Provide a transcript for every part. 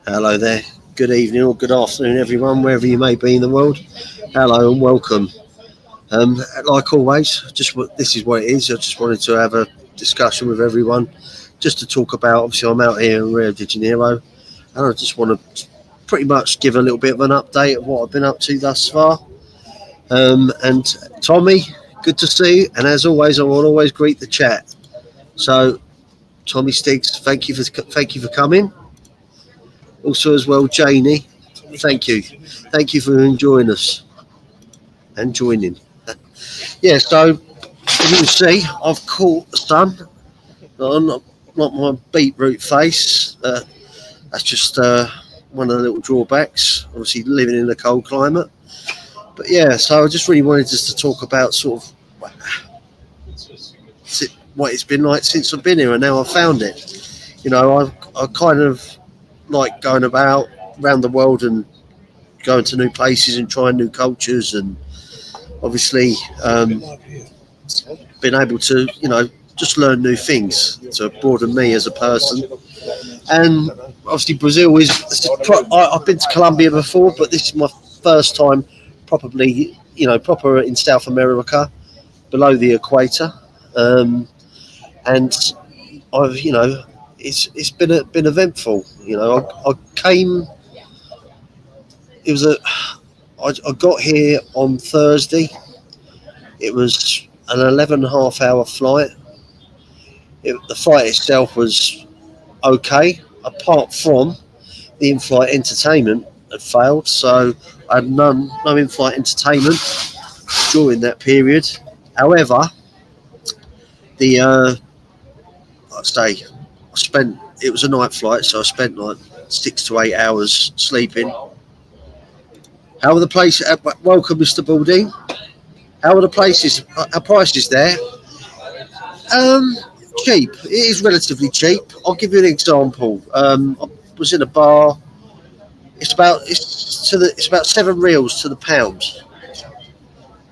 Hello there. Good evening or good afternoon, everyone, wherever you may be in the world. Hello and welcome. Like always, this is what it is. I just wanted to have a discussion with everyone, just to talk about. Obviously, I'm out here in Rio de Janeiro, and I just want to pretty much give a little bit of an update of what I've been up to thus far. And Tommy, good to see you. And as always, I will always greet the chat. So, Tommy Stiggs, thank you for coming. Also, as well, Janie, thank you for enjoying us and joining. Yeah, so as you can see, I've caught the sun. Not my beetroot face. That's just one of the little drawbacks. Obviously, living in a cold climate. But yeah, so I just really wanted just to talk about sort of what it's been like since I've been here, and now I've found it. I kind of like going about around the world and going to new places and trying new cultures, and obviously been able to just learn new things to broaden me as a person. And obviously Brazil I've been to Colombia before, but this is my first time proper in South America, below the equator. And I've it's been eventful. I came. It was I got here on Thursday. It was an 11.5 hour flight. The flight itself was okay, apart from the in-flight entertainment had failed. So I had no in-flight entertainment during that period. However, the it was a night flight, so I spent like 6 to 8 hours sleeping. How are the places? Welcome, Mr. Balding. How are the places? Our prices there? Cheap. It is relatively cheap. I'll give you an example. I was in a bar. It's about 7 reals to the pound.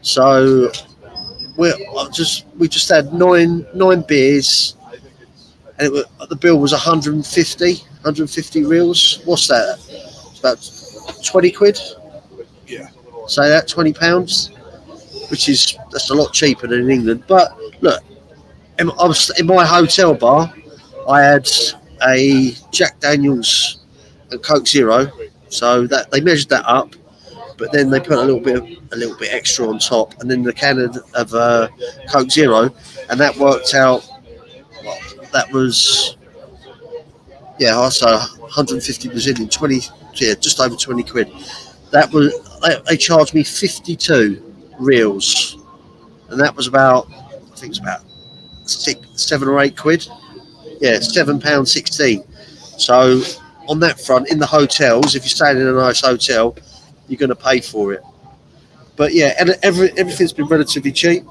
So we just had nine beers, and the bill was 150 reals. What's that? It's about 20 quid. Yeah. Say that, £20, that's a lot cheaper than in England. But look, I was in my hotel bar. I had a Jack Daniels and Coke Zero, so that they measured that up, but then they put a little bit extra on top, and then the can of Coke Zero, and that worked out. That was I say 150 Brazilian, 20, just over 20 quid. That was they charged me 52 reals, and that was about, I think it's about 7 or 8 quid. Yeah, £7.16. So on that front, in the hotels, if you're staying in a nice hotel, you're going to pay for it. But yeah, and everything's been relatively cheap.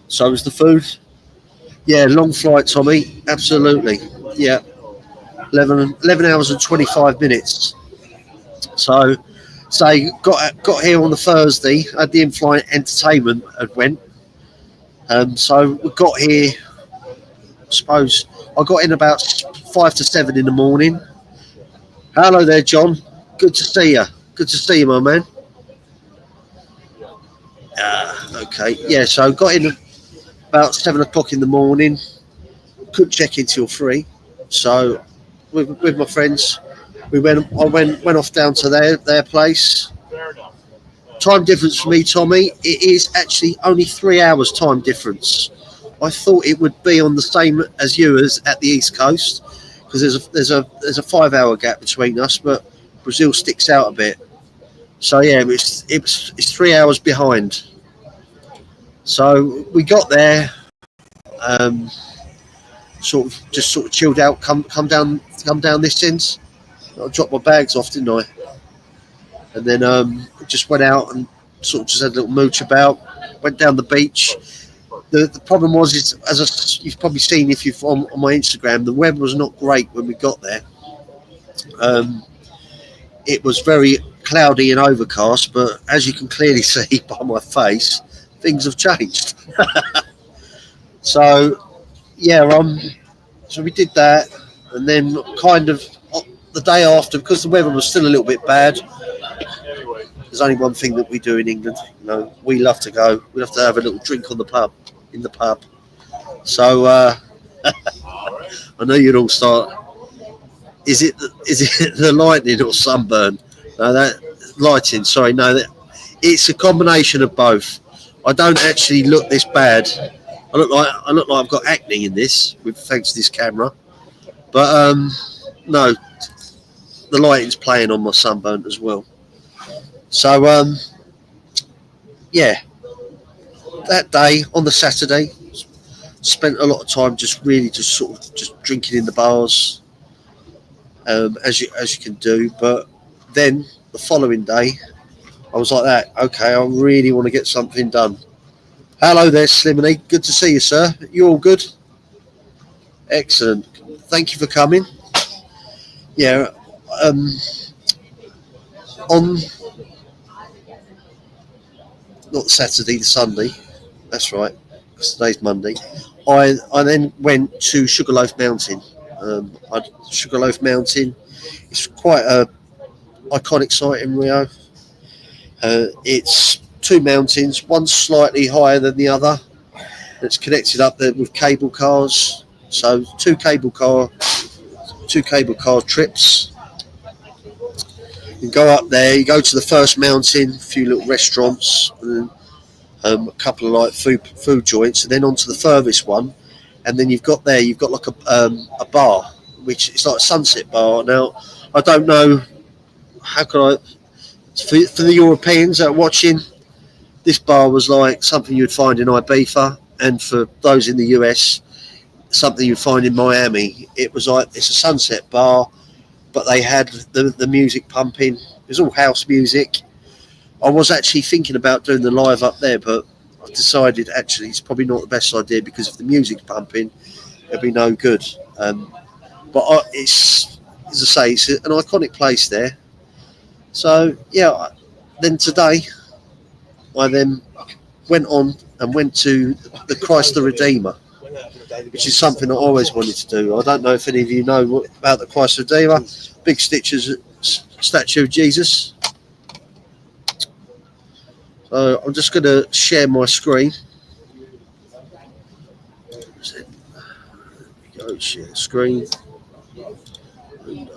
So is the food. Yeah, long flight, Tommy. Absolutely. Yeah, 11 hours and 25 minutes. So got here on the Thursday. Had the in-flight entertainment had went. So we got here. I suppose I got in about 5 to 7 in the morning. Hello there, John. Good to see you. Good to see you, my man. Okay. Yeah. So got in about 7 o'clock in the morning. Couldn't check in till 3. So with my friends, I went off down to their place. Time difference for me, Tommy. It is actually only 3 hours time difference. I thought it would be on the same as you as at the East Coast, because there's a 5 hour gap between us, but Brazil sticks out a bit. So yeah, it's 3 hours behind. So we got there, sort of chilled out, come down this end. I dropped my bags off, didn't I? And then just went out and sort of just had a little mooch about. Went down the beach. The problem was, you've probably seen if you've on my Instagram, the weather was not great when we got there. It was very cloudy and overcast, but as you can clearly see by my face, things have changed. So yeah, so we did that, and then kind of the day after, because the weather was still a little bit bad, there's only one thing that we do in England. We love to go. We love to have a little drink on the pub, in the pub. So I know you'd all start. Is it the lightning or sunburn? No, that lighting. Sorry, no, it's a combination of both. I don't actually look this bad. I look like I've got acne in this, thanks to this camera. But no, the lighting's playing on my sunburn as well. So yeah, that day on the Saturday, spent a lot of time just drinking in the bars, as you can do. But then the following day, I was like that. Okay, I really want to get something done. Hello there, Slimony. Good to see you, sir. You all good? Excellent. Thank you for coming. Yeah. On not Saturday, the Sunday. That's right. Because today's Monday. I then went to Sugarloaf Mountain. Sugarloaf Mountain. It's quite a iconic site in Rio. It's two mountains, one slightly higher than the other. It's connected up there with cable cars. So two cable car trips. You go up there, you go to the first mountain, a few little restaurants, and a couple of like food joints, and then onto the furthest one. And then you've got like a bar, which is like a sunset bar. Now, I don't know, how can I, for the Europeans that are watching, this bar was like something you'd find in Ibiza, and for those in the US, something you'd find in Miami. It was like, it's a sunset bar, but they had the music pumping. It was all house music. I was actually thinking about doing the live up there, but I decided actually it's probably not the best idea, because if the music's pumping, it'll be no good. But it's, as I say, it's an iconic place there. So yeah, then today I then went on and went to the Christ the Redeemer, which is something I always wanted to do. I don't know if any of you know about the Christ the Redeemer. Big statue of Jesus. So I'm just going to share my screen. There we go, share screen. And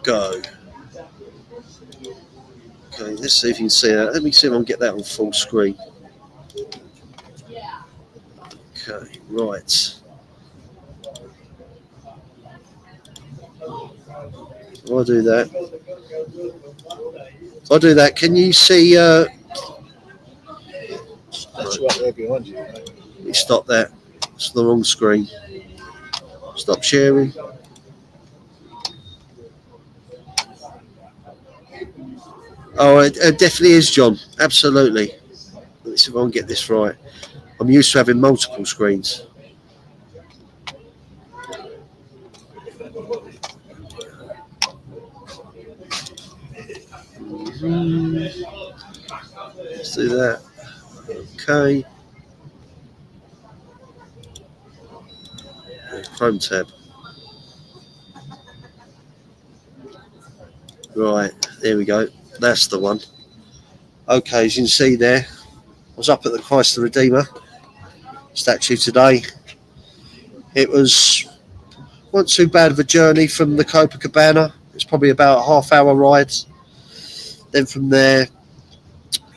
go. Okay, let's see if you can see that. Let me see if I can get that on full screen. Okay, right. I'll do that. I'll do that. Can you see? Right. Let me stop that. It's the wrong screen. Stop sharing. Oh, it definitely is, John. Absolutely. Let's see if I can get this right. I'm used to having multiple screens. Let's do that. Okay. Chrome tab. Right, there we go. That's the one. Okay, as you can see there, I was up at the Christ the Redeemer statue today. It wasn't too bad of a journey from the Copacabana. It's probably about a half-hour ride. Then from there,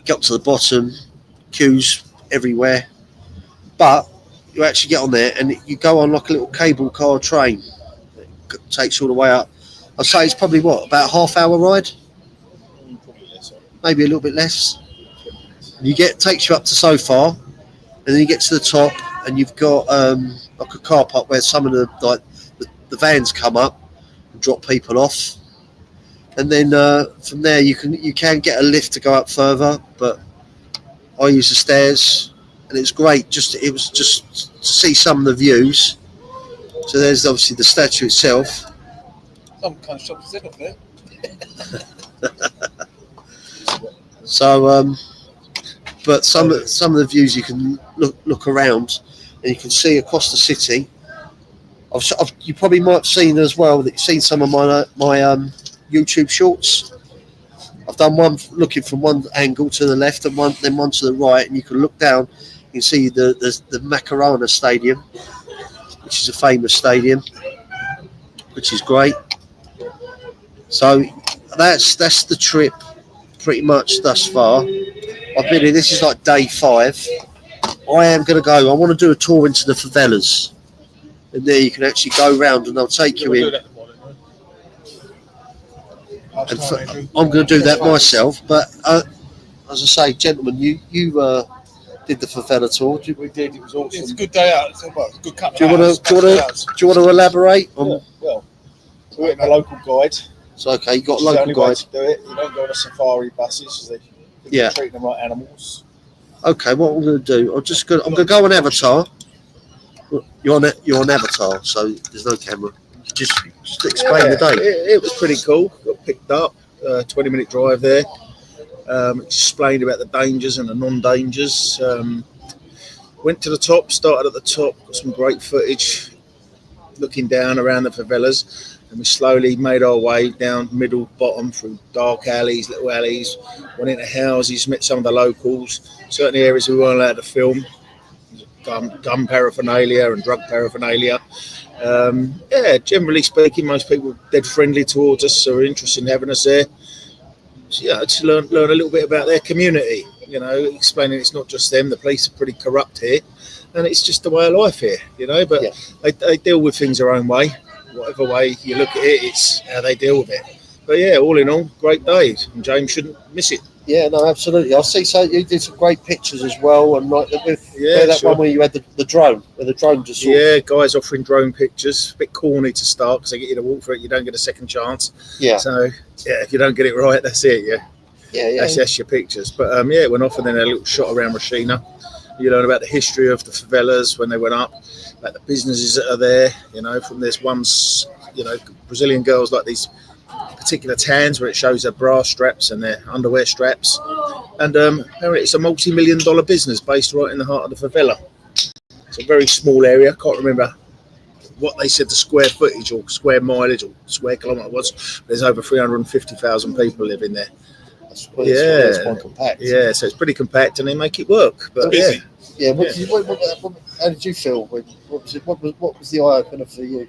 got to the bottom, queues everywhere. But you actually get on there and you go on like a little cable car train. It takes you all the way up. I'd say it's probably about a half-hour ride. Maybe a little bit less. And takes you up to so far, and then you get to the top, and you've got like a car park where some of the vans come up and drop people off. And then from there you can get a lift to go up further, but I use the stairs, and it's great. It was just to see some of the views. So there's obviously the statue itself. Some kind of shop zip up there. So, but some of the views you can look around, and you can see across the city You probably might have seen as well that you've seen some of my YouTube shorts. I've done one looking from one angle to the left and one to the right, and you can look down. You can see the Macarena Stadium, which is a famous stadium, which is great. So that's the trip, pretty much thus far. I've been here. This is like day 5. I am going to go. I want to do a tour into the favelas, and there you can actually go round, and they'll take you in. I'm going to do that myself, but as I say, gentlemen, you did the favela tour. We did. It was awesome. It's a good day out. It's a good couple. Do you want to elaborate on? Yeah, well, we're a local guide. So okay, you got a local guide. To do it. You don't go on a safari buses. They're treating them like animals. Okay, what I'm going to do? I'm going to go on Avatar. You're on Avatar, so there's no camera. Just explain the day. It was pretty cool. Got picked up. 20-minute drive there. Explained about the dangers and the non-dangers. Went to the top. Started at the top. Got some great footage. Looking down around the favelas, and we slowly made our way down middle, bottom, through dark alleys, little alleys. Went into houses. Met some of the locals. Certain areas we weren't allowed to film. Gun paraphernalia and drug paraphernalia. Generally speaking, most people are dead friendly towards us, so are interested in having us there. So, to learn a little bit about their community, explaining it's not just them. The police are pretty corrupt here, and it's just the way of life here, but they deal with things their own way. Whatever way you look at it, it's how they deal with it. But yeah, all in all, great day, and James shouldn't miss it. Yeah, no, absolutely. I see. So you did some great pictures as well, and like one where you had the drone, where the drone just guys offering drone pictures. A bit corny to start because they get you to walk for it. You don't get a second chance. Yeah. So if you don't get it right, that's it. Yeah. That's your pictures. But it went off, and then a little shot around Rashina. You learn about the history of the favelas when they went up, about the businesses that are there. From there's ones, Brazilian girls like these particular tans where it shows their bra straps and their underwear straps, and apparently it's a multi-million-dollar business based right in the heart of the favela. It's a very small area. I can't remember what they said the square footage or square mileage or square kilometre was. There's over 350,000 people living there. It's quite compact. Yeah, so it's pretty compact, and they make it work. But how did you feel? What was the eye opener for you?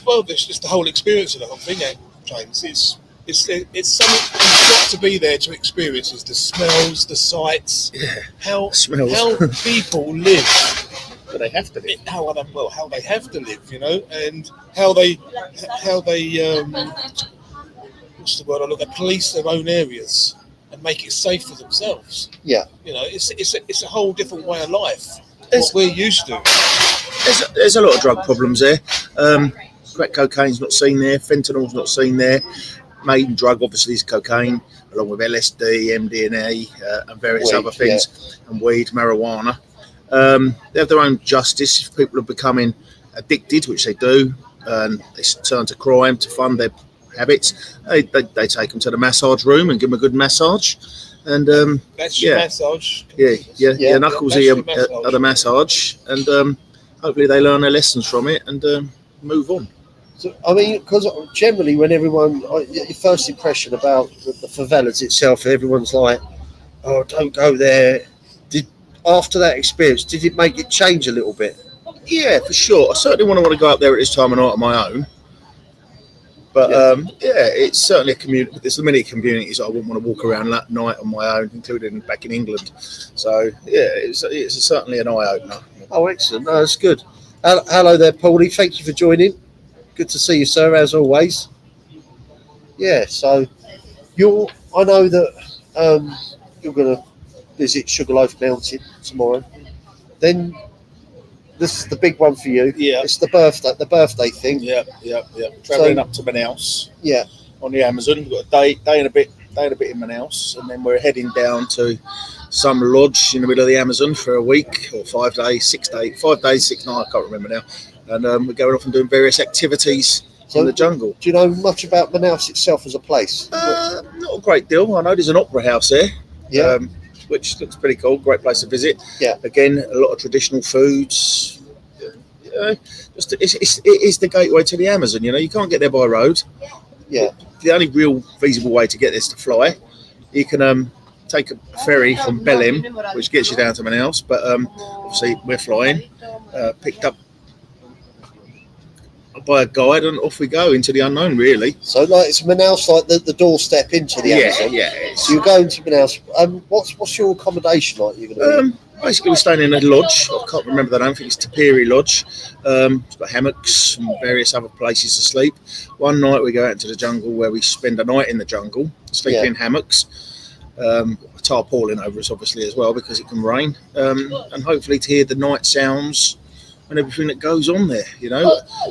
Well, it's just the whole experience of the whole thing, James. It's something you've got to be there to experience. It's the smells, the sights, how people live. But they have to live. How they have to live, and how they what's the word? They police their own areas and make it safe for themselves. Yeah. It's a whole different way of life. What we're used to. There's a lot of drug problems there. Crack cocaine's not seen there. Fentanyl's not seen there. Main drug, obviously, is cocaine, along with LSD, MDMA, and various other things, and weed, marijuana. They have their own justice. If people are becoming addicted, which they do, and they turn to crime to fund their habits, they take them to the massage room and give them a good massage. And that's your massage. Your knuckles are the massage, and hopefully they learn their lessons from it and move on. So, because generally when your first impression about the favelas itself, everyone's like, oh, don't go there. After that experience, did it make it change a little bit? Yeah, for sure. I certainly want to go up there at this time of night on my own. But it's certainly a community. There's many communities I wouldn't want to walk around that night on my own, including back in England. So it's certainly an eye opener. Oh, excellent! No, that's good. Hello there, Paulie. Thank you for joining. Good to see you, sir, as always. Yeah. So I know that you're going to visit Sugarloaf Mountain tomorrow. Then this is the big one for you. Yeah. It's the birthday thing. Yeah. Travelling up to Manaus. Yeah. On the Amazon. We've got a day and a bit in Manaus, and then we're heading down to some lodge in the middle of the Amazon for a week or 5 days, 6 days, 5 days, 6 nights, I can't remember now. And we're going off and doing various activities in the jungle. Do you know much about Manaus itself as a place? Not a great deal. I know there's an opera house there. Yeah. Which looks pretty cool. Great place to visit. Yeah. Again, a lot of traditional foods. It is the gateway to the Amazon. You can't get there by road. Yeah. The only real feasible way to get there is to fly. You can take a ferry from Belém, which gets you down to Manaus, but obviously we're flying. Picked up by a guide, and off we go into the unknown. Really. So like it's Manaus, like the doorstep into the Amazon. Yeah. So you're going to Manaus. What's your accommodation like? You're going to be? Basically, we're staying in a lodge. I can't remember the name. I think it's Tapiri Lodge. It's got hammocks and various other places to sleep. One night we go out into the jungle where we spend a night in the jungle, sleeping in hammocks. Tarpaulin over us, obviously, as well, because it can rain. And hopefully to hear the night sounds and everything that goes on there.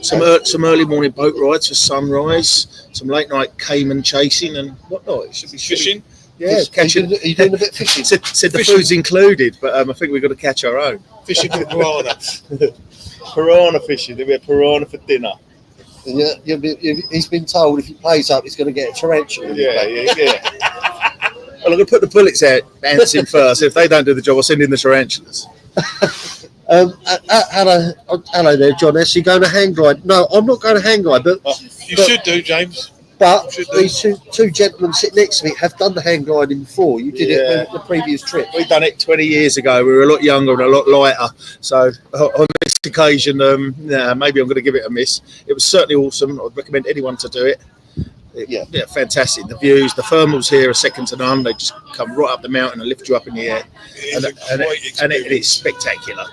Some early morning boat rides for sunrise, some late night caiman chasing and whatnot. It should be Fishing. Yeah, catching. Are you doing a bit of fishing? Said the food's included, but I think we've got to catch our own. Fishing for piranha. Piranha fishing. There'll be a piranha for dinner. And he's been told if he plays up, he's going to get a tarantula. Yeah. Well, I'm going to put the bullets out, ants in first. If they don't do the job, I'll send in the tarantulas. Hello there, John S. You going to hang glide? No, I'm not going to hang glide, but You should do, James. But these two gentlemen sitting next to me have done the hang gliding before. You did it on the previous trip. We've done it 20 years ago. We were a lot younger and a lot lighter. So on this occasion, maybe I'm going to give it a miss. It was certainly awesome. I'd recommend anyone to do it. Yeah, fantastic. The views, the thermals here are second to none. They just come right up the mountain and lift you up in the air. And it is spectacular.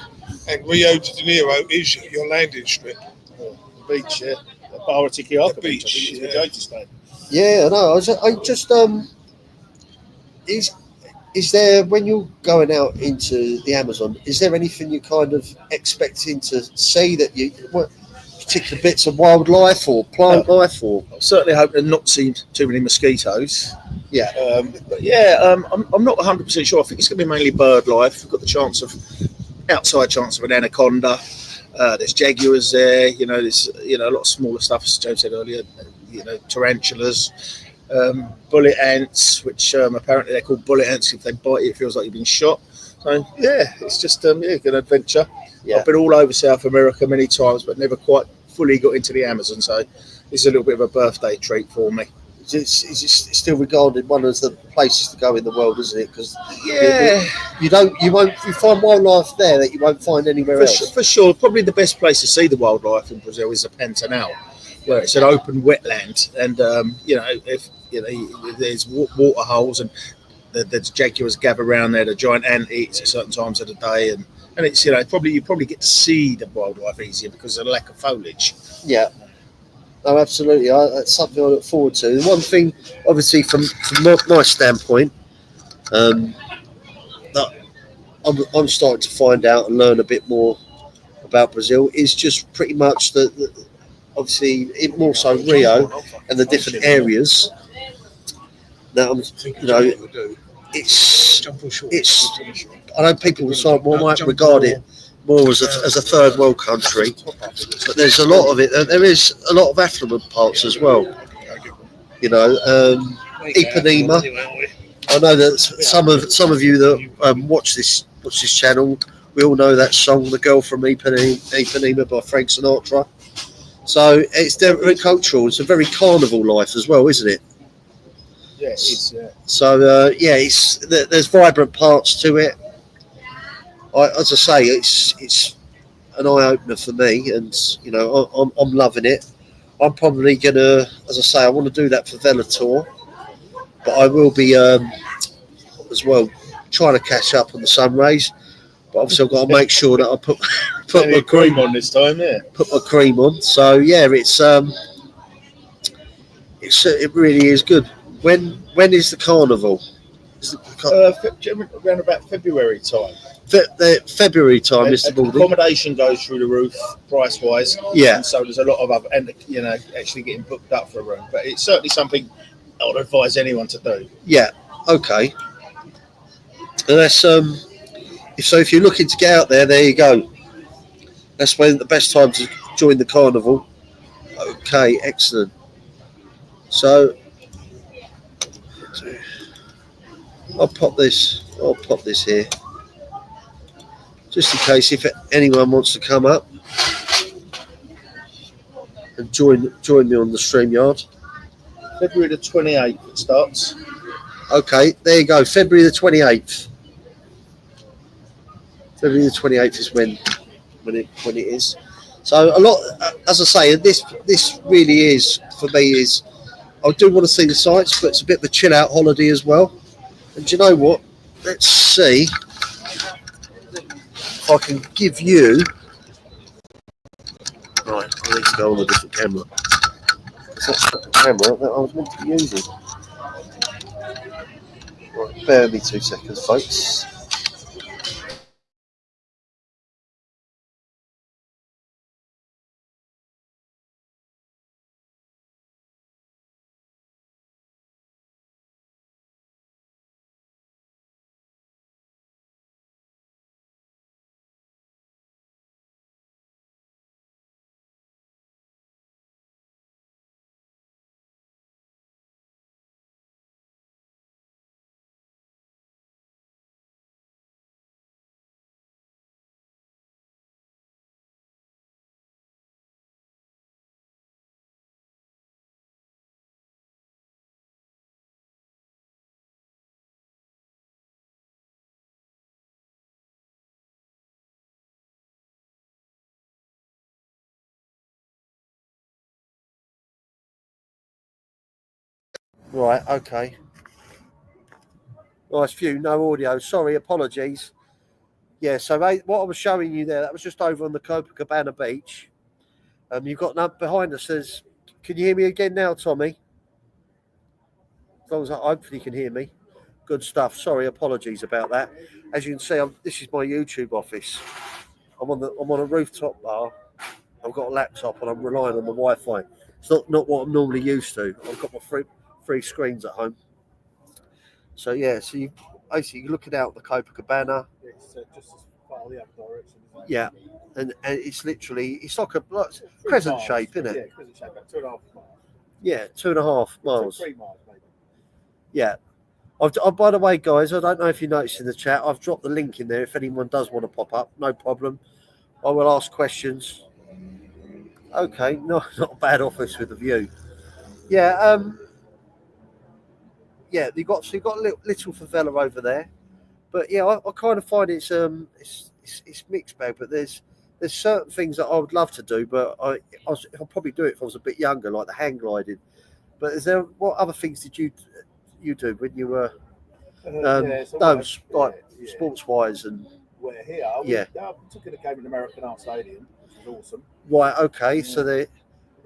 And Rio de Janeiro is your landing strip. The beach, yeah. The beach. Yeah, I know. I just is there, when you're going out into the Amazon, is there anything you kind of expecting to see that particular bits of wildlife or plant life, or? I certainly hope to not see too many mosquitoes. Yeah. I'm not 100% sure. I think it's going to be mainly bird life. We've got the outside chance of an anaconda. There's jaguars there. There's a lot of smaller stuff, as James said earlier. Tarantulas, bullet ants, which apparently they're called bullet ants. If they bite you, it feels like you've been shot. So it's just a good adventure. Yeah. I've been all over South America many times, but never quite fully got into the Amazon. So it's a little bit of a birthday treat for me. It's still regarded one of the places to go in the world, isn't it? Because you find wildlife there that you won't find anywhere else. For sure, probably the best place to see the wildlife in Brazil is the Pantanal, where it's an open wetland, and there's water holes, and the jaguars gather around there. The giant ant eats at certain times of the day, and it's you probably get to see the wildlife easier because of the lack of foliage. Yeah. Oh, absolutely. That's something I look forward to. The one thing, obviously, from my standpoint, that I'm starting to find out and learn a bit more about Brazil is just pretty much obviously, more so Rio and the different areas. Now, it's. I know people might regard it more as a third world country, but there's a lot of it. There is a lot of affluent parts as well. Ipanema. I know that some of you that watch this channel, we all know that song, "The Girl from Ipanema" by Frank Sinatra. So it's very cultural. It's a very carnival life as well, isn't it? Yeah, it is. Yeah. So there's vibrant parts to it. As I say, it's an eye opener for me, and I'm loving it. I'm probably gonna, as I say, I want to do that favela tour, but I will be as well trying to catch up on the sun rays. But obviously, I've got to make sure that I put my cream on this time. Yeah, put my cream on. So it really is good. When is the carnival? Around about February time. The February time, Mr. Baldy. Accommodation goes through the roof, price wise. Yeah. And so there's a lot of other, and actually getting booked up for a room. But it's certainly something I would advise anyone to do. Yeah. Okay. And that's if you're looking to get out there you go. That's when the best time to join the carnival. Okay, excellent. So I'll pop this here, just in case if anyone wants to come up. and join me on the StreamYard. February the 28th it starts. Okay, there you go. February the 28th. February the 28th is when it is. So a lot, as I say, this really is for me is I do want to see the sights, but it's a bit of a chill out holiday as well. And do you know what? Let's see if I can give you. Right, I need to go on a different camera. That's not the camera that I was meant to be using. Right, bear with me 2 seconds, folks. Right, okay. Nice view, no audio. Sorry, apologies. Yeah, so what I was showing you there, that was just over on the Copacabana beach. You've got that behind us. Can you hear me again now, Tommy? As long as hopefully you can hear me. Good stuff. Sorry, apologies about that. As you can see, this is my YouTube office. I'm on a rooftop bar. I've got a laptop and I'm relying on the Wi-Fi. It's not what I'm normally used to. I've got my three screens at home. So yeah, so you're looking out the Copacabana. It's just as far the other direction. Yeah, and it's literally it's like a crescent shape, isn't it? Yeah, crescent shape, about 2.5 miles. Yeah, 2.5 miles. 3 miles maybe. Yeah. By the way, guys, I don't know if you noticed in the chat, I've dropped the link in there. If anyone does want to pop up, no problem. I will ask questions. Okay, not a bad office with a view. Yeah, yeah. You got a little favela over there, but yeah, I kind of find it's mixed bag. But there's certain things that I would love to do, but I'll probably do it if I was a bit younger, like the hang gliding. But what other things did you do when you were sports wise and we're here? Yeah. We took in a game at American Art Stadium, which was awesome. Right, okay, so they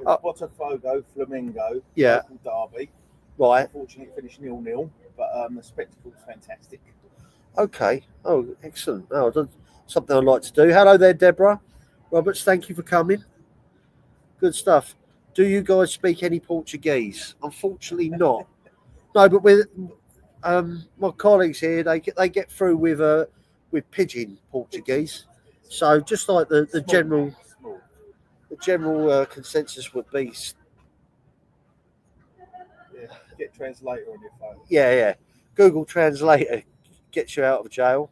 Botafogo, Flamengo, Yeah. local derby. right, Unfortunately, it finished 0-0, but the spectacle was fantastic. okay, oh excellent. Oh, that's something I'd like to do. Hello there, Deborah Roberts. Thank you for coming. Good stuff. Do you guys speak any Portuguese? Unfortunately, not. No, but with my colleagues here, they get through with pidgin Portuguese. So just like the general consensus would be. Yeah, get translator on your phone. Yeah. Google Translator gets you out of jail.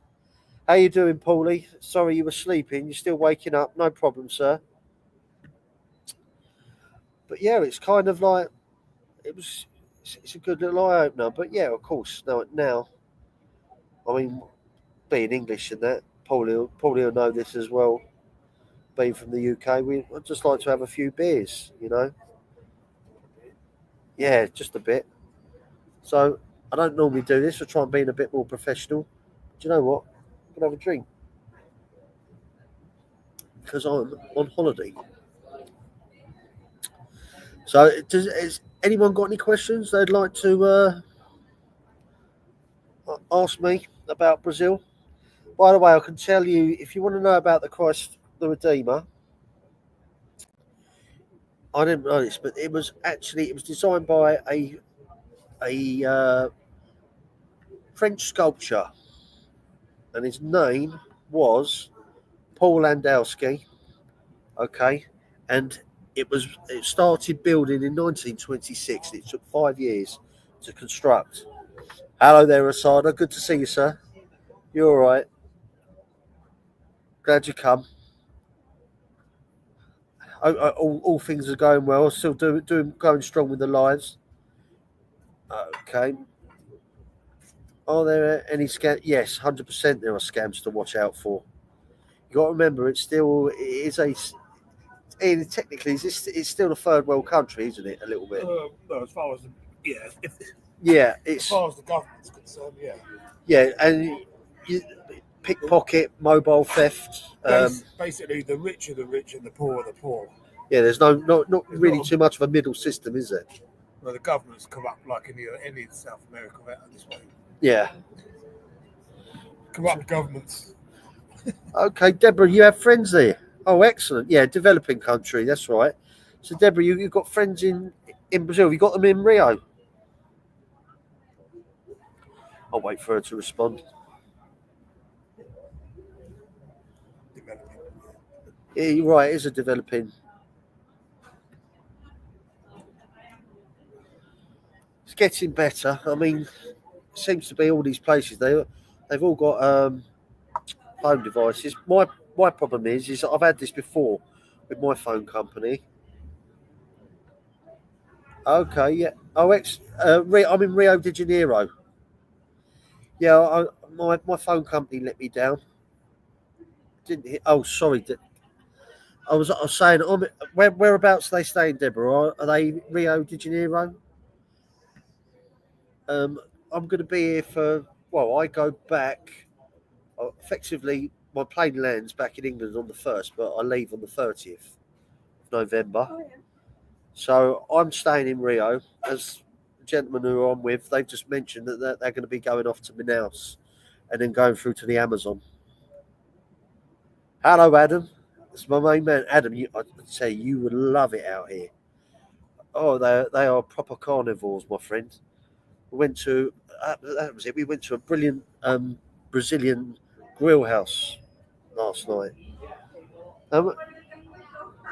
How you doing, Paulie? Sorry you were sleeping. You're still waking up. No problem, sir. But yeah, it's kind of like it's a good little eye opener. But yeah, of course, now, I mean, being English and that, Paulie will know this as well. Being from the UK, I'd just like to have a few beers, you know. Yeah, just a bit. So I don't normally do this. I try and be a bit more professional. Do you know what? I'm gonna have a drink because I'm on holiday. So, has anyone got any questions they'd like to ask me about Brazil? By the way, I can tell you if you want to know about the Christ the Redeemer. I didn't know this, but it was designed by a French sculptor, and his name was Paul Landowski. Okay, and it started building in 1926. It took 5 years to construct. Hello there, Asada. Good to see you, sir. You all right? Glad you come. All things are going well. Still going strong with the lives. Okay. Are there any scams? Yes, 100%. There are scams to watch out for. You got to remember, it is technically it's still a third world country, isn't it? A little bit. No, as far as It's as far as the government's concerned, yeah. Yeah, and pickpocket, mobile theft. Basically, the rich are the rich and the poor are the poor. Yeah, there's not really too much of a middle system, is there? Well, the government's corrupt like any South America out this way. Yeah. Corrupt governments. Okay, Deborah, you have friends there. Oh, excellent. Yeah, developing country. That's right. So, Deborah, you've got friends in Brazil. Have you got them in Rio? I'll wait for her to respond. Yeah, you're right. It is a developing. It's getting better. I mean, it seems to be all these places. They've all got phone devices. My problem is I've had this before with my phone company. Okay, yeah. I'm in Rio de Janeiro. Yeah, my phone company let me down. Oh, sorry. I was saying, whereabouts are they staying, Deborah? Are they Rio de Janeiro? I'm going to be here for. Well, I go back. Effectively, my plane lands back in England on the 1st, but I leave on the 30th of November. Oh, yeah. So I'm staying in Rio. As the gentlemen who I'm with, they've just mentioned that they're going to be going off to Manaus and then going through to the Amazon. Hello, Adam. It's my main man. Adam, I'd say you would love it out here. Oh, they are proper carnivores, my friend. We went to, that was it. We went to a brilliant Brazilian grill house last night.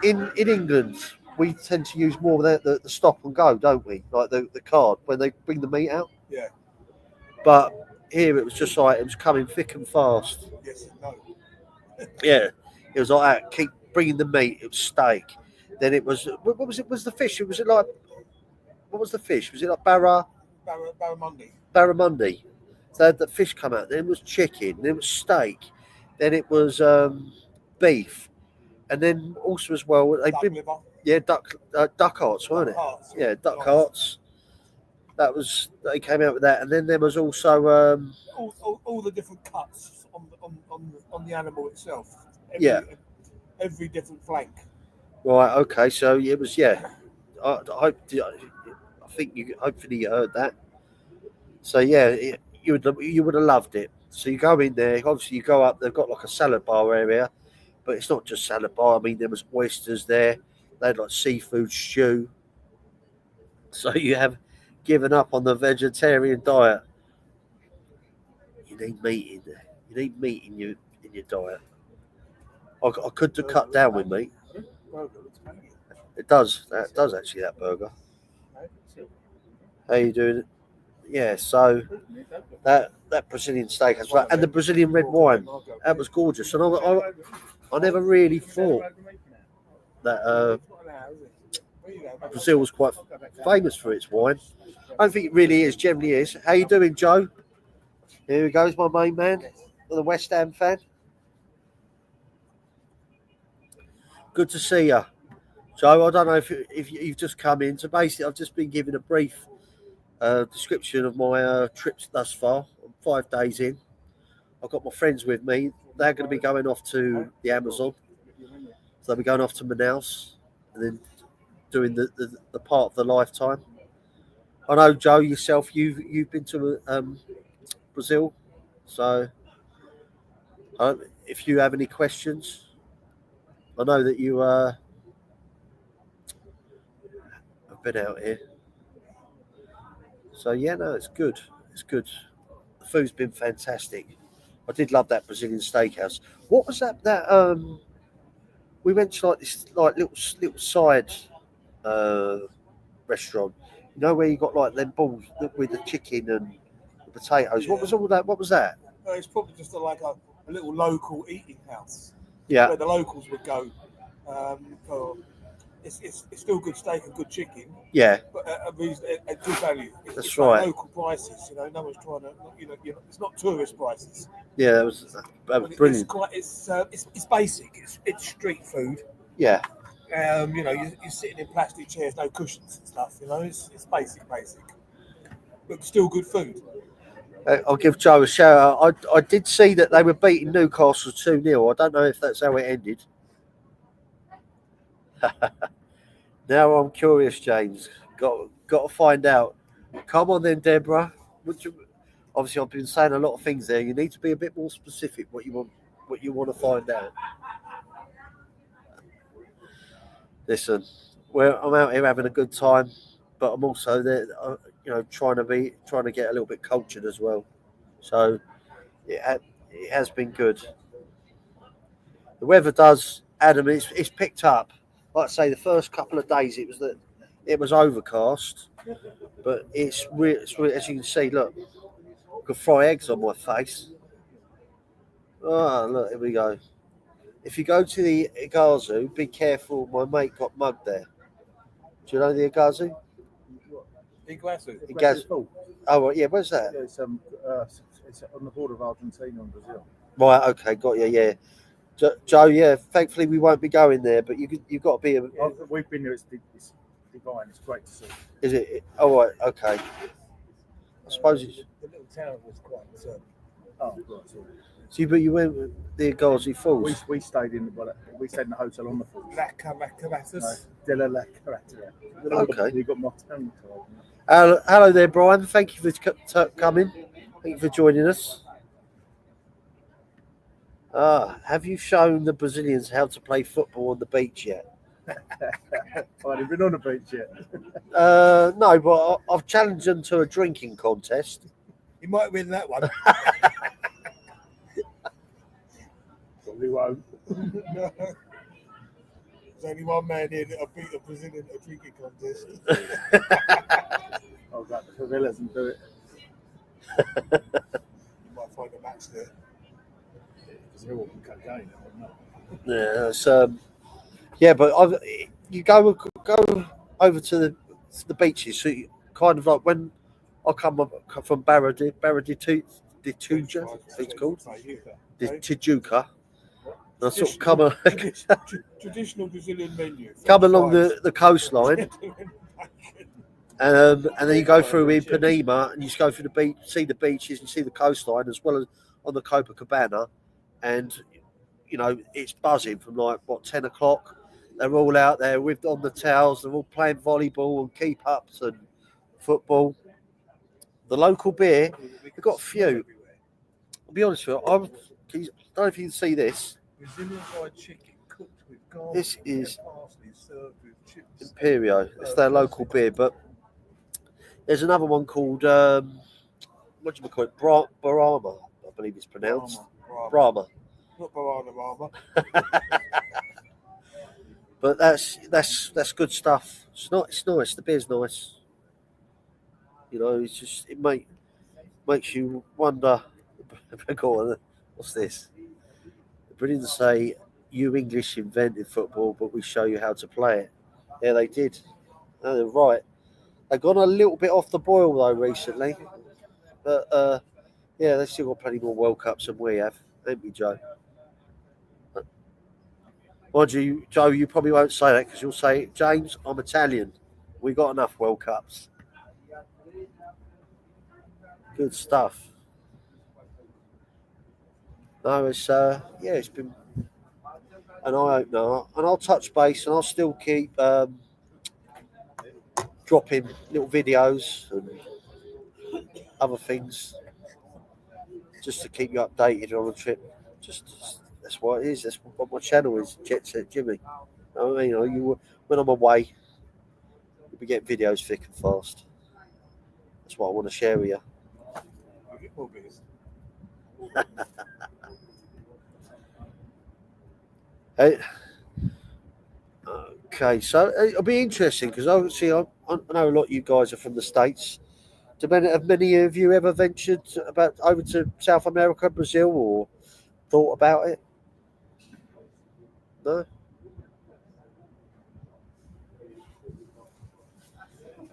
In England, we tend to use more the stop and go, don't we? Like the card when they bring the meat out. Yeah. But here it was just like it was coming thick and fast. Yes and no. Yeah, it was like that. Keep bringing the meat. It was steak. Then it was what was it? Was the fish? Was it like what was the fish? Was it like barramundi? Barramundi. So they had the fish come out. Then it was chicken. Then it was steak. Then it was beef. And then also as well, duck hearts, weren't it? Hearts, yeah, duck hearts. They came out with that, and then there was also all the different cuts on the animal itself. Every different flank. Right. Okay. So it was I think hopefully you heard that. So you would have loved it. So you go in there. Obviously you go up. They've got like a salad bar area. But it's not just salad bar. I mean, there was oysters there. They had like seafood stew. So you have given up on the vegetarian diet. You need meat in there. You need meat in your diet. I could have cut down with meat. It does. That does actually, that burger. How you doing? Yeah. So that Brazilian steak as well, and the Brazilian red wine. That was gorgeous. And I never really thought that Brazil was quite famous for its wine. I don't think it really is, generally is. How you doing, Joe? Here he goes, my main man, the West Ham fan. Good to see you. Joe, I don't know if you've just come in. So basically, I've just been given a brief description of my trips thus far. I'm 5 days in. I've got my friends with me. They're going to be going off to the Amazon. So they'll be going off to Manaus and then doing the part of the lifetime. I know, Joe, yourself, you've been to Brazil. So if you have any questions, I know that you have been out here. So, no, it's good. It's good. The food's been fantastic. I did love that Brazilian steakhouse. What was that? We went to like this little side restaurant. You know where you got like them balls with the chicken and the potatoes. Yeah. What was all that? What was that? It's probably just like a little local eating house. Yeah. Where the locals would go for it's still good steak and good chicken, Yeah, but at good value. That's It's right. Like local prices, no one's trying to, it's not tourist prices. yeah, that was It's brilliant. quite, it's basic. It's street food. Yeah, You're sitting in plastic chairs, no cushions and stuff. It's basic, but still good food. I'll give Joe a shout out. I did see that they were beating Newcastle 2-0. I don't know if that's how it ended. Now I'm curious, James. Got to find out. Come on then, Deborah. Obviously, I've been saying a lot of things there. You need to be a bit more specific. What you want to find out. Listen, I'm out here having a good time, but I'm also there, trying to get a little bit cultured as well. So it has been good. The weather does, Adam. It's picked up. Like I say, the first couple of days it was overcast, but it's as you can see. Look, I could fry eggs on my face. Oh, look, here we go. If you go to the Igazu, be careful. My mate got mugged there. Do you know the Igazu? Igazu. Oh, well, yeah. Where's that? Yeah, it's on the border of Argentina and Brazil. Right. Okay. Got you. Yeah. Joe. Yeah. Thankfully, we won't be going there. But you've got to be. We've been there. It's divine. It's great to see. Is it? Oh, right. Okay. I suppose it's. The little town was quite. Right. See, but you went with the Igazu Falls. We stayed in the hotel on the falls. Della La Carretera. Okay. You got my tongue. Hello there, Brian. Thank you for coming. Thank you for joining us. Have you shown the Brazilians how to play football on the beach yet? I haven't been on the beach yet. No, but I've challenged them to a drinking contest. You might win that one. Probably won't. No. There's only one man here that beat a Brazilian at a drinking contest. I'll go to the favelas and do it. You might find a match there. Because they're all cocaine, not. Yeah, but you go over to the beaches. So you kind of like when I come up from Barra de Tuja, it's called the Tijuca. I sort of come traditional Brazilian menu. Come along the coastline, and then you go through Ipanema, and you just go through the beach, see the beaches, and see the coastline as well as on the Copacabana, and it's buzzing from 10 o'clock. They're all out there on the towels. They're all playing volleyball and keep ups and football. The local beer, we've got a few. I'll be honest with you, I don't know if you can see this. Brazilian fried chicken cooked with garlic. This is parsley served with chips. Imperio. It's their local beer, but there's another one called what do you call it? Brahma, I believe it's pronounced. Brahma. Not Brahma. But that's good stuff. It's nice. The beer's nice. It's just it makes you wonder. Go on, what's this? The Brilliant say you English invented football, but we show you how to play it. Yeah, they did. No, they're right. They've gone a little bit off the boil though recently, but yeah, they've still got plenty more World Cups than we have, haven't we, Joe? Mind you, Joe, you probably won't say that because you'll say, James, I'm Italian. We got enough World Cups. Good stuff. No, it's been an eye-opener. And I'll touch base and I'll still keep dropping little videos and other things just to keep you updated on the trip. Just that's what it is. That's what my channel is, Jet Set Jimmy. When I'm away, you'll be getting videos thick and fast. That's what I want to share with you. Hey. Okay, so it'll be interesting because obviously I know a lot of you guys are from the States. Have many of you ever ventured over to South America, Brazil, or thought about it? No?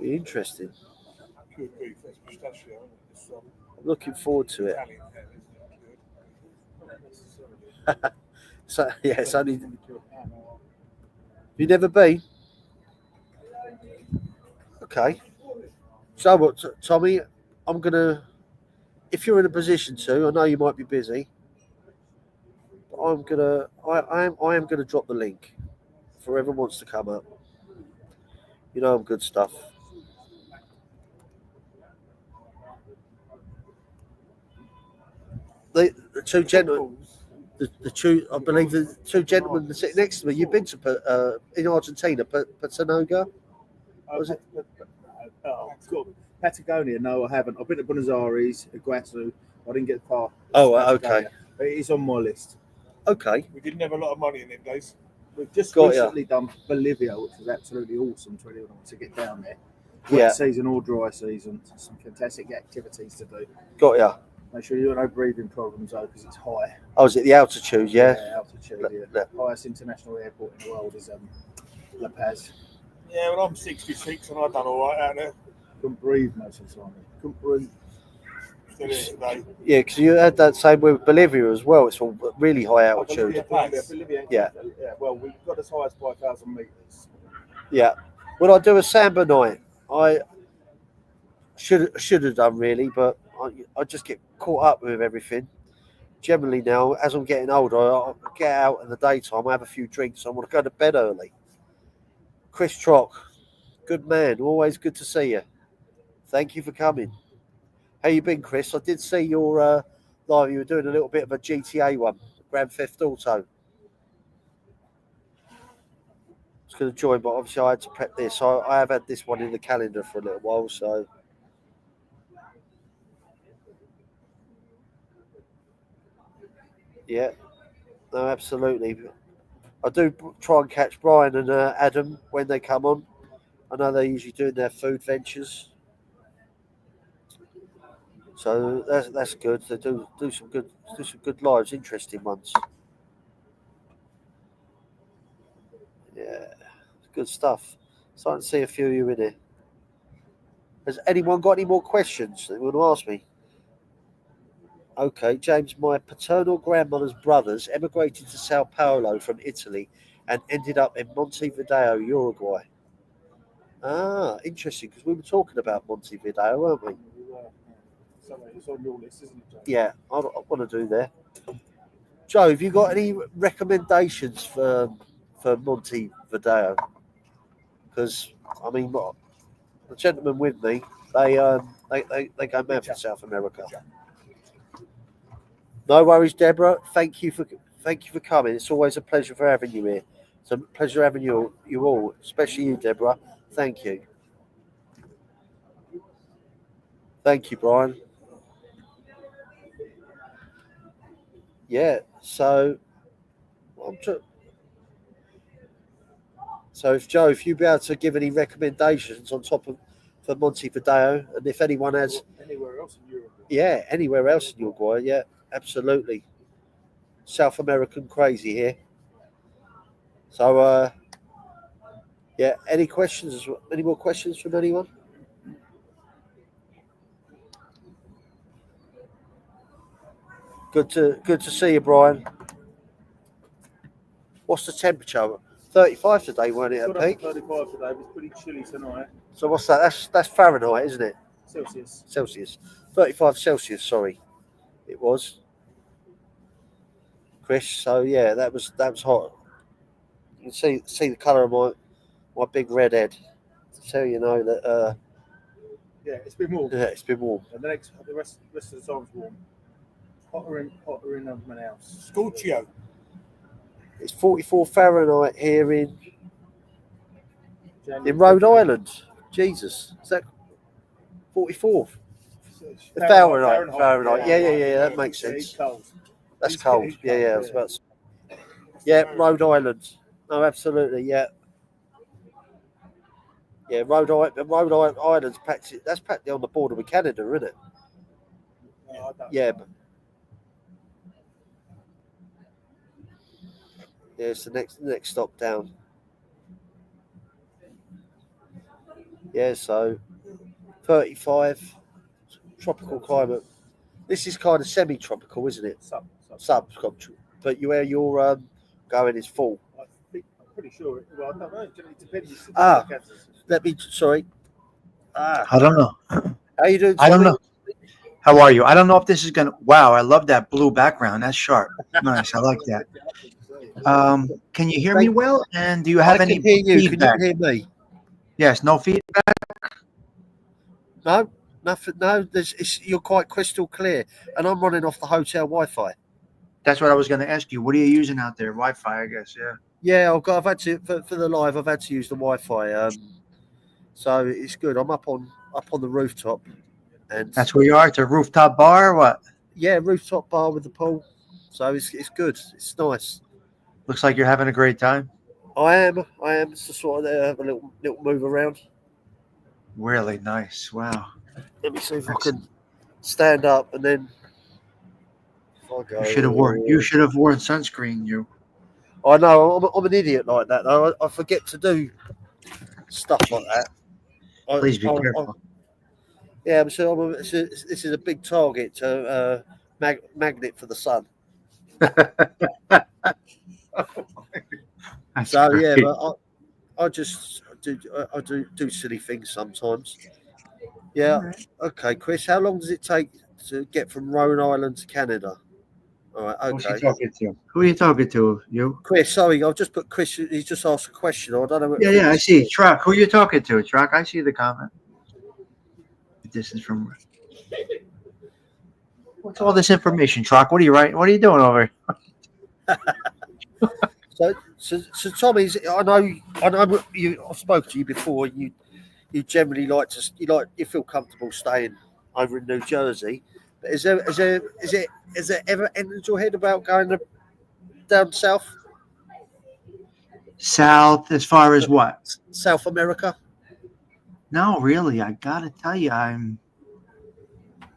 Be interesting. Good grief, that's pistachio, isn't it? It's, I'm looking forward to it. Italian ham, isn't it? So yeah, it's only. You never been? Okay. So what, Tommy? I'm gonna. If you're in a position to, I know you might be busy. But I'm gonna. I am gonna drop the link for whoever wants to come up. You know I'm good stuff. The two gentlemen, I believe the two gentlemen that sit next to me. You've been to in Argentina, Patanoga, was it? Patagonia, no, I haven't. I've been to Buenos Aires, Iguazu. I didn't get far. Oh, okay, But it is on my list. okay. We didn't have a lot of money in them days. We've just Got recently done Bolivia, which was absolutely awesome to really want to get down there. Wet Yeah, season or dry season, some fantastic activities to do. got ya. Make sure you got no breathing problems though, because it's high. Oh, is it the altitude? Yeah. Altitude. Yeah. Highest international airport in the world is La Paz. Yeah, well, I'm 66 and I've done all right out there. Couldn't breathe most of the time. Couldn't breathe. Still here today. Yeah, because you had that same with Bolivia as well. It's all really high altitude. Bolivia. Yeah. Well, we got as high as 5,000 meters. Yeah. When I do a Samba night, I should have done really, but I just get caught up with everything. Generally now, as I'm getting older, I get out in the daytime, I have a few drinks, I want to go to bed early. Chris Trock, good man, always good to see you. Thank you for coming. How you been, Chris? I did see your live. You were doing a little bit of a GTA one, Grand Theft Auto. I was going to join, but obviously I had to prep this. I have had this one in the calendar for a little while, so. Yeah, no, absolutely. I do try and catch Brian and Adam when they come on. I know they're usually doing their food ventures, so that's good. They do some good lives, interesting ones. Yeah, good stuff. Starting to see a few of you in here. Has anyone got any more questions they want to ask me? Okay, James, my paternal grandmother's brothers emigrated to Sao Paulo from Italy and ended up in Montevideo, Uruguay. Ah, interesting, because we were talking about Montevideo, weren't we? It's on your list, isn't it, Joe? Yeah, I want to do there. Joe, have you got any recommendations for Montevideo? Because I mean, the gentlemen with me, they go mad for South America. No worries, Deborah. Thank you for coming. It's always a pleasure for having you here. It's a pleasure having you all, especially you, Deborah. Thank you. Thank you, Brian. Yeah. So if Joe, if you'd be able to give any recommendations on top of for Montevideo, and if anyone has Anywhere else in Europe? Yeah, anywhere else in Uruguay, yeah, absolutely. South American crazy here. So yeah, any questions? Any more questions from anyone? Good to see you, Brian. What's the temperature? 35 today, weren't it at peak? 35 today, but it's pretty chilly tonight. So what's that? That's Fahrenheit, isn't it? Celsius. 35 Celsius, sorry. It was. Chris, so yeah, that was hot. You can see the colour of my big red head. To tell you know that yeah, it's been warm. Yeah, it's been warm. And the rest of the time's warm. Hotter in Manaus. Scorchio. It's 44 Fahrenheit here in Rhode Island. Jesus, is that 44? Fahrenheit. Yeah. That makes sense. That's cold. Yeah. I was about to... Yeah, Rhode Island. No, absolutely. Yeah. Yeah, Rhode Island's that's practically on the border with Canada, isn't it? Yeah. Yeah, it's the next stop down. Yeah, so 35, tropical climate. This is kind of semi-tropical, isn't it? Subtropical. But where you're going is full. I'm pretty sure. Well, I don't know. It depends. Ah, let me. Sorry. Ah, I don't know. how you doing, I don't Tommy? know. How are you? I don't know if this is gonna. Wow, I love that blue background. That's sharp. Nice. I like that. Can you hear me well? And do you have I any can hear you. feedback? Can you hear me? Yes. No feedback. No, nothing. No, you're quite crystal clear, and I'm running off the hotel Wi-Fi. That's what I was gonna ask you. What are you using out there? Wi-Fi, I guess. Yeah. Yeah, I've had to for the live. I've had to use the Wi-Fi. So it's good. I'm up on the rooftop, and That's where you are. It's a rooftop bar or what? yeah, rooftop bar with the pool. So it's good. It's nice. Looks like you're having a great time. I am. It's just sort of there, have a little move around. Really nice. Wow. Let me see if I can stand up and then. If I go, You should have worn sunscreen. You. I know. I'm an idiot like that. Though. I forget to do stuff like that. Please be careful. Yeah, so this is a big target to magnet for the sun. That's So great. yeah, but I just do silly things sometimes. Yeah. Okay, Chris. How long does it take to get from Rhode Island to Canada? All right. Who's Okay. he talking to? Who are you talking to? You? Chris. Sorry, I've just put Chris. He's just asked a question. I don't know. Yeah, I see. Truck. Who are you talking to? Truck. I see the comment. This is from. What's all this information, Truck? What are you writing? What are you doing over here? So Tommy's. I know. I've spoken to you before. You generally you feel comfortable staying over in New Jersey. But is there ever entered your head about going down south, South, as far as what? South America? No, really. I gotta tell you, I'm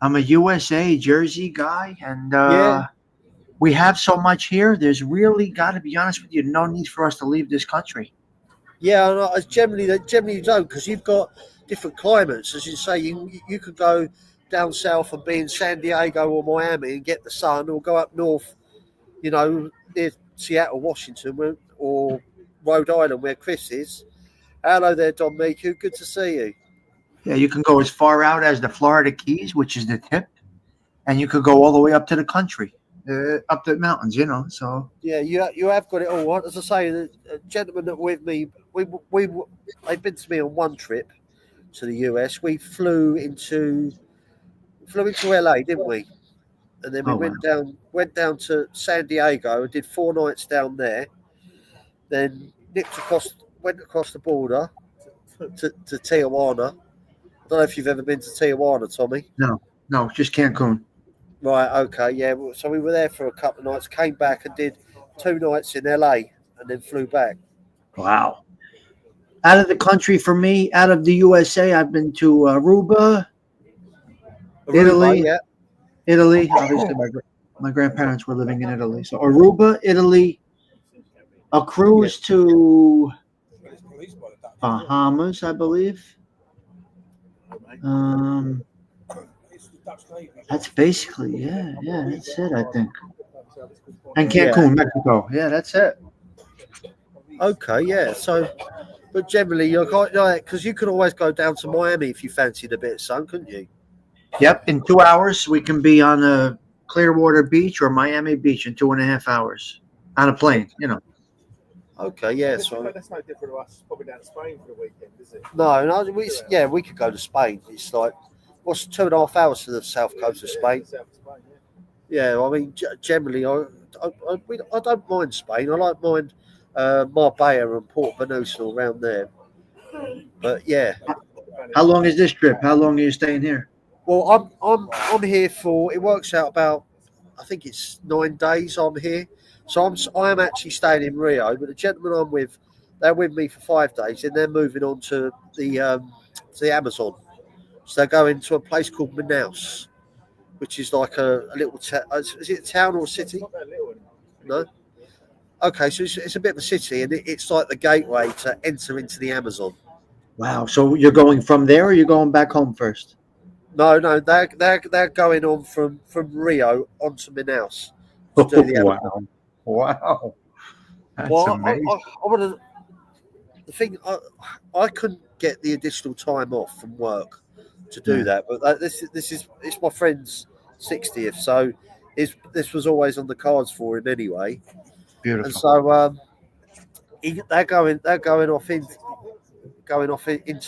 a USA Jersey guy, and Yeah. we have so much here. There's really, got to be honest with you, no need for us to leave this country. Yeah, and generally you don't, because you've got different climates. As you say, you could go down south and be in San Diego or Miami and get the sun, or go up north, near Seattle, Washington, or Rhode Island, where Chris is. Hello there, Don Miku. Good to see you. Yeah, you can go as far out as the Florida Keys, which is the tip, and you could go all the way up to the country, up the mountains. So Yeah, you have got it all. As I say, the gentleman that were with me, they've been to me on one trip to the US. We flew into LA, didn't we? And then we went down to San Diego and did 4 nights down there. Then went across the border to Tijuana. I don't know if you've ever been to Tijuana, Tommy. no, just Cancun. Right, okay, yeah. So we were there for a couple of nights, came back and did 2 nights in LA, and then flew back. Wow. Out of the country for me, out of the USA, I've been to Aruba, Italy. Yeah. Italy. Obviously, my grandparents were living in Italy. So Aruba, Italy, a cruise to Bahamas, I believe. That's basically, yeah, that's it, I think. And Cancun, Mexico. Yeah, that's it. Okay, yeah. So, but generally, you're quite like, because you could always go down to Miami if you fancied a bit of sun, couldn't you? Yep, in 2 hours, we can be on a Clearwater Beach or Miami Beach in 2.5 hours on a plane, Okay, yeah. So That's no different to us. Probably down to Spain for the weekend, is it? no, we could go to Spain. It's like, what's 2.5 hours to the south coast of Spain? Yeah, I mean, generally, I don't mind Spain. I like Marbella and Port Venezuela around there. But yeah. How long is this trip? How long are you staying here? Well, I'm here for. It works out about, I think it's 9 days. I'm here, so I am actually staying in Rio. But the gentleman I'm with, they're with me for 5 days, and they're moving on to the Amazon. So they're going to a place called Manaus, which is like a little. Is it a town or a city? No. Okay, so it's a bit of a city, and it's like the gateway to enter into the Amazon. Wow. So you're going from there, or you're going back home first? No, they're going on from Rio onto Manaus to do the Amazon. Wow. Wow. That's Well, amazing. I want to. The thing, I couldn't get the additional time off from work to do Yeah. that, but this is it's my friend's 60th, so this was always on the cards for him anyway, and Beautiful. so they're going off into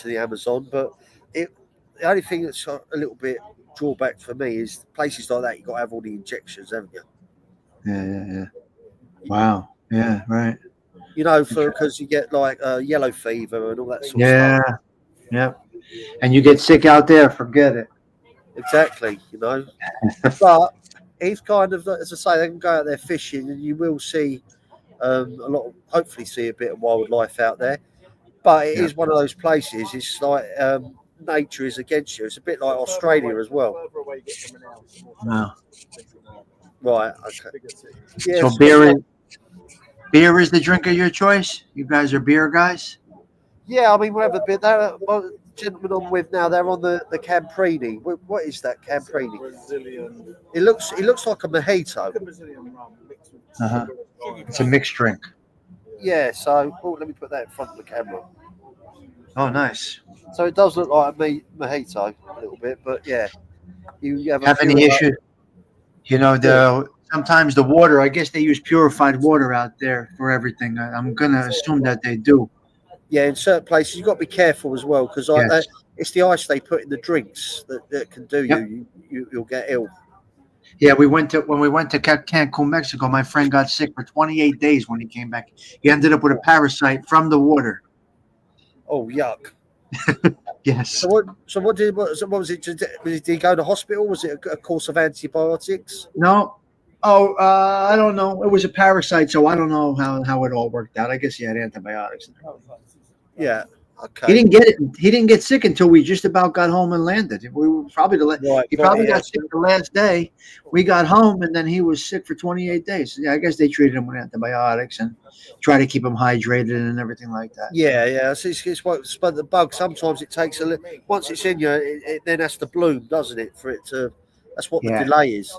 the Amazon, but the only thing that's a little bit drawback for me is places like that you got to have all the injections, haven't you? Yeah. Wow. Yeah. Right. You know, because you get like yellow fever and all that sort of Yeah. stuff. Yep. And you get sick out there, forget it. Exactly, you know. But he's kind of, as I say, they can go out there fishing, and you will see a lot. Hopefully, see a bit of wildlife out there. But it Yeah. is one of those places. It's like nature is against you. It's a bit like Australia as well. Wow. Right. Okay. Yeah. So beer is the drink of your choice. You guys are beer guys. Yeah. I mean, we have a bit. The gentleman I'm with now, they're on the Camprini. What is that Camprini? Brazilian. It looks like a mojito. Brazilian rum mixed with Uh-huh. It's a mixed drink. Yeah. So let me put that in front of the camera. Oh, nice. So it does look like a mojito a little bit, but yeah, you have a Have few any of issue? You know, sometimes the water. I guess they use purified water out there for everything. I'm gonna assume that they do. Yeah, in certain places you've got to be careful as well because Yes. it's the ice they put in the drinks that can do Yep. you'll get ill. Yeah, when we went to Cancun, Mexico. My friend got sick for 28 days when he came back. He ended up with a parasite from the water. Oh yuck! Yes. So what was it? Did he go to hospital? Was it a course of antibiotics? No. Oh, I don't know. It was a parasite, so I don't know how it all worked out. I guess he had antibiotics. Yeah. He Okay. didn't get it. He didn't get sick until we just about got home and landed. We were probably Right. he probably yeah. got sick the last day. We got home and then he was sick for 28 days. Yeah, I guess they treated him with antibiotics and try to keep him hydrated and everything like that. Yeah. But the bug sometimes it takes a little. Once it's in you, it then has to bloom, doesn't it? For it to. That's what the Yeah. delay is.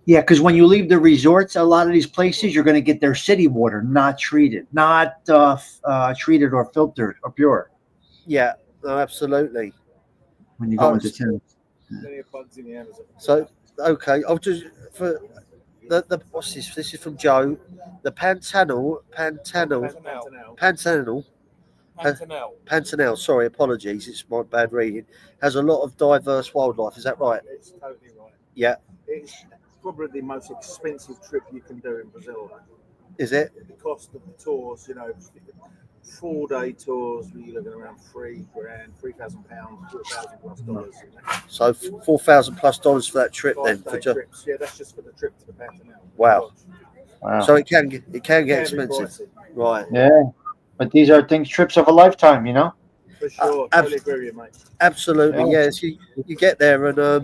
Yeah, because when you leave the resorts, a lot of these places you're going to get their city water, not treated, not treated or filtered or pure. Yeah. No, absolutely. When you go Oh, into town. Plenty of bugs in the Amazon. So okay, I'll just for the what's this? This is from Joe. The Pantanal. Sorry, apologies. It's my bad reading. Has a lot of diverse wildlife. Is that right? It's totally right. Yeah. It's probably the most expensive trip you can do in Brazil. Is it? The cost of the tours, 4-day tours, we're looking around £3,000, £3,000, $4,000+. So $4,000+ for that trip then. For trips. Yeah, that's just for the trip to the Pantanal. Wow. Wow. So it can get Can expensive. be pricey. Right. Yeah, but these are trips of a lifetime, you know. For sure. Totally agree with you, mate. Absolutely. Yeah. Yes. You get there and I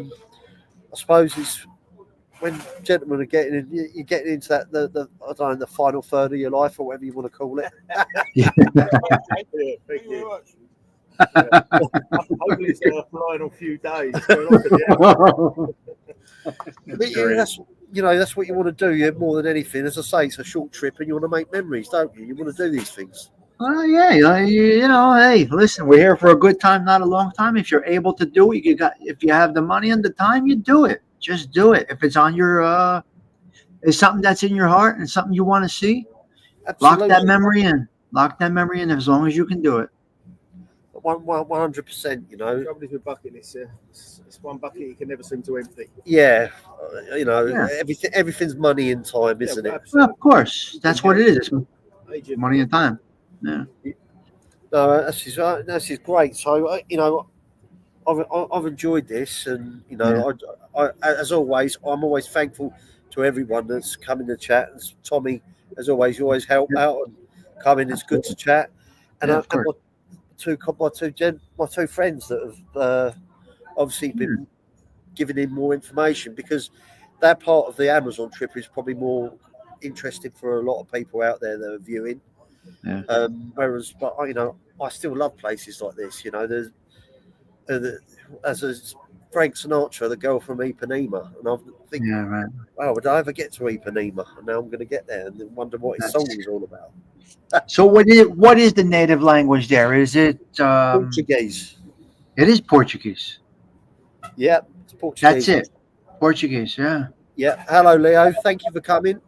suppose it's when gentlemen are getting in, you're getting into that the I don't know, the final third of your life or whatever you want to call it. Yeah, thank you. Hopefully it's the final few days. That's what you want to do. Yeah, more than anything. As I say, it's a short trip, and you want to make memories, don't you? You want to do these things. Yeah, hey, listen, we're here for a good time, not a long time. If you're able to do it, if you have the money and the time, you do it. Just do it. If it's on your, it's something that's in your heart and something you want to see, Absolutely. lock that memory in. Lock that memory in as long as you can do it. 100%. You know. Trouble is with bucket lists, it's one bucket you can never seem to empty. Yeah. Yeah. Everything's money and time, isn't it? Well, of course, that's what it is. It's money and time. Yeah. No, this is great. So I've enjoyed this, and I, as always, I'm always thankful to everyone that's come in the chat. And Tommy, as always, you always help out and come in. It's good to chat. And, Yeah, of course. my two friends that have obviously been giving in more information, because that part of the Amazon trip is probably more interesting for a lot of people out there that are viewing. Yeah. Whereas, but I still love places like this. You know, there's as Frank Sinatra, the girl from Ipanema, and I think, Yeah, right. wow, would I ever get to Ipanema? And now I'm going to get there and then wonder what his song was all about. So what is the native language there? Is it Portuguese. it is Portuguese. Yeah, it's Portuguese. That's it. Portuguese, yeah. Yeah. Hello, Leo. Thank you for coming.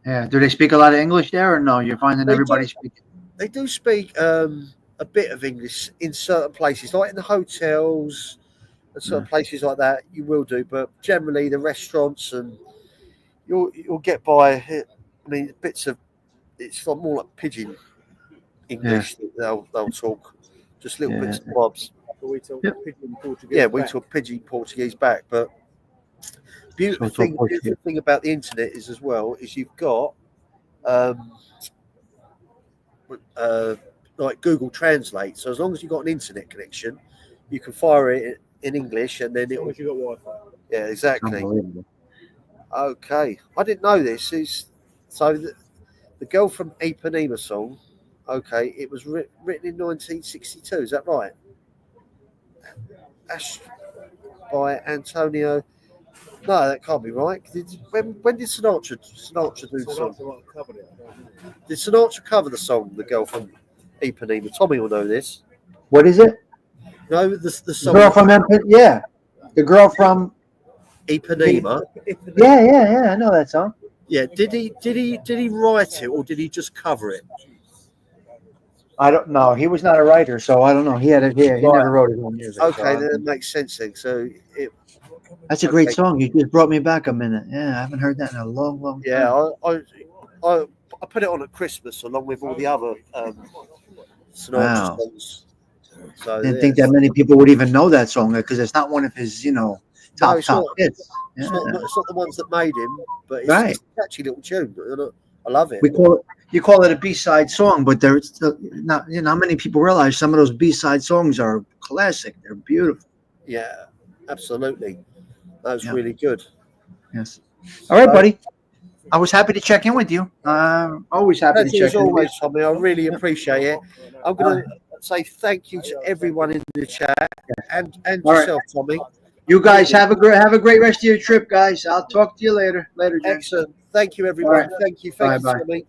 Yeah. Do they speak a lot of English there or no? You're finding They everybody do. speaking. They do speak a bit of English in certain places, like in the hotels and certain places like that. You will do, but generally the restaurants and you'll get by. I mean, bits of it's like more like pidgin English that they'll talk, just little bits and bobs. But we talk Yep. pidgin Portuguese. Yeah, we back. talk pidgin Portuguese back, but beautiful So talk thing about the internet is as well is you've got like Google Translate. So as long as you've got an internet connection, you can fire it in English and then As long as you got Wi-Fi. yeah, exactly. Unbelievable. Okay, I didn't know this. Is so the girl from Ipanema song. Okay, it was written in 1962. Is that right? Ash by Antonio. No, that can't be right. When did Sinatra do the song? Did Sinatra cover the song, The Girl from Ipanema? Tommy will know this. What is it? No, the The song girl from yeah. The girl from Ipanema. yeah. I know that song. Yeah, did he write it or did he just cover it? I don't know. He was not a writer, so I don't know. He had it here. He Right. never wrote his own music. Okay, so then it makes sense then. So that's a great okay. song. You just brought me back a minute. Yeah, I haven't heard that in a long time. Yeah, I put it on at Christmas along with all the other Sinatra Wow. songs. So Didn't think that many people would even know that song because it's not one of his, top it's not. hits. It's Yeah. not the ones that made him, but it's, Right. it's a catchy little tune. I love it. You call it a B-side song, but there's not. How many people realize some of those B-side songs are classic. They're beautiful. Yeah, absolutely. That was Yeah. really good. Yes. All right, buddy. I was happy to check in with you. Always happy to Thank you check as in with always, Tommy. I really appreciate it. I'm going to say thank you to everyone in the chat and All right. yourself, Tommy. you. Guys have a great rest of your trip, guys. I'll talk to you later. Later, James. Excellent. Thank you, everyone. All right. Thank you, Bye. Tommy.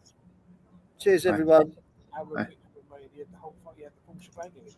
Cheers, Bye. everyone. How Right. the whole fuck, yeah, the full shebang in it.